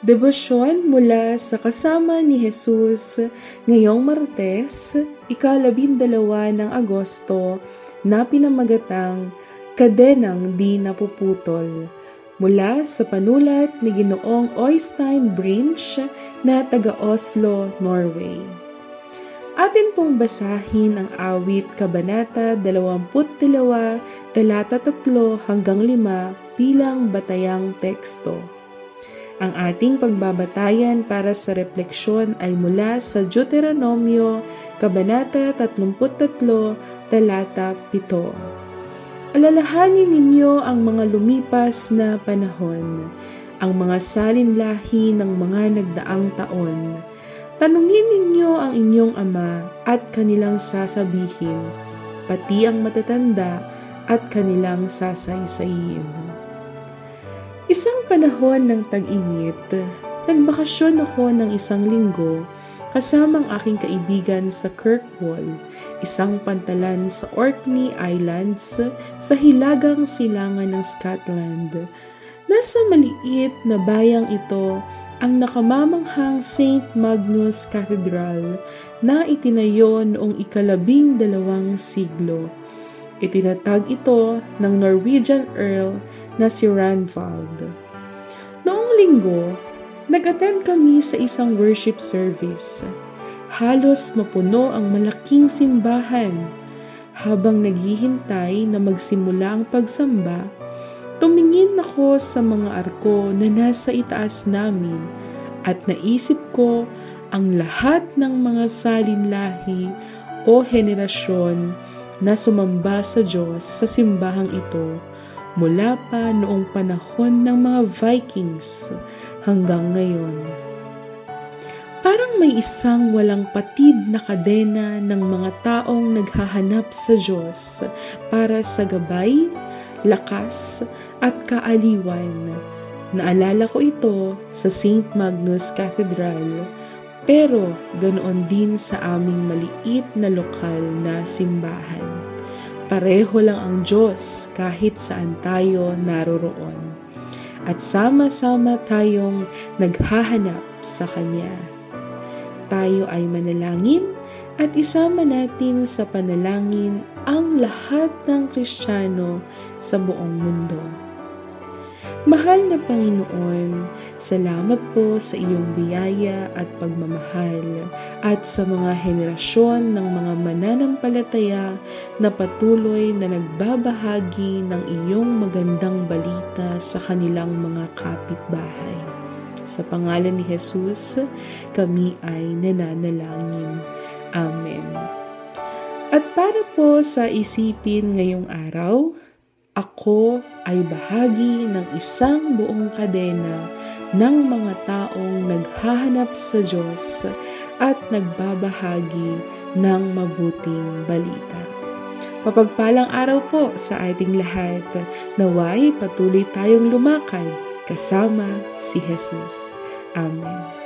Debosyon mula sa kasama ni Jesus ngayong Martes, ika-12 ng Agosto, na pinamagatang Kadenang Di Napuputol, mula sa panulat ni Ginoong Øystein Brinch na taga Oslo, Norway. Atin pong basahin ang awit kabanata 22, talata 3 hanggang 5 bilang batayang teksto. Ang ating pagbabatayan para sa refleksyon ay mula sa Deuteronomio, Kabanata 33, Talata 7. Alalahanin ninyo ang mga lumipas na panahon, ang mga salinlahi ng mga nagdaang taon. Tanungin ninyo ang inyong ama at kanilang sasabihin, pati ang matatanda at kanilang sasaysayin. Isang panahon ng tag-init, nagbakasyon ako ng 1 linggo kasamang aking kaibigan sa Kirkwall, isang pantalan sa Orkney Islands sa hilagang silangan ng Scotland. Nasa maliit na bayang ito ang nakamamanghang St. Magnus Cathedral na itinayo noong ika-12 siglo. Itinatag ito ng Norwegian Earl na si Ranvald. Noong linggo, nag-attend kami sa isang worship service. Halos mapuno ang malaking simbahan. Habang naghihintay na magsimula ang pagsamba, tumingin ako sa mga arko na nasa itaas namin at naisip ko ang lahat ng mga salinlahi o henerasyon na sumamba sa Diyos sa simbahang ito mula pa noong panahon ng mga Vikings hanggang ngayon. Parang may isang walang patid na kadena ng mga taong naghahanap sa Diyos para sa gabay, lakas at kaaliwan. Naalala ko ito sa St. Magnus Cathedral, pero ganoon din sa aming maliit na lokal na simbahan. Pareho lang ang Diyos kahit saan tayo naroroon. At sama-sama tayong naghahanap sa Kanya. Tayo ay manalangin at isama natin sa panalangin ang lahat ng Kristiyano sa buong mundo. Mahal na Panginoon, salamat po sa iyong biyaya at pagmamahal at sa mga henerasyon ng mga mananampalataya na patuloy na nagbabahagi ng iyong magandang balita sa kanilang mga kapitbahay. Sa pangalan ni Jesus, kami ay nananalangin. Amen. At para po sa isipin ngayong araw, ako ay bahagi ng isang buong kadena ng mga taong naghahanap sa Diyos at nagbabahagi ng mabuting balita. Mapagpalang araw po sa ating lahat. Naway patuloy tayong lumakad kasama si Jesus. Amen.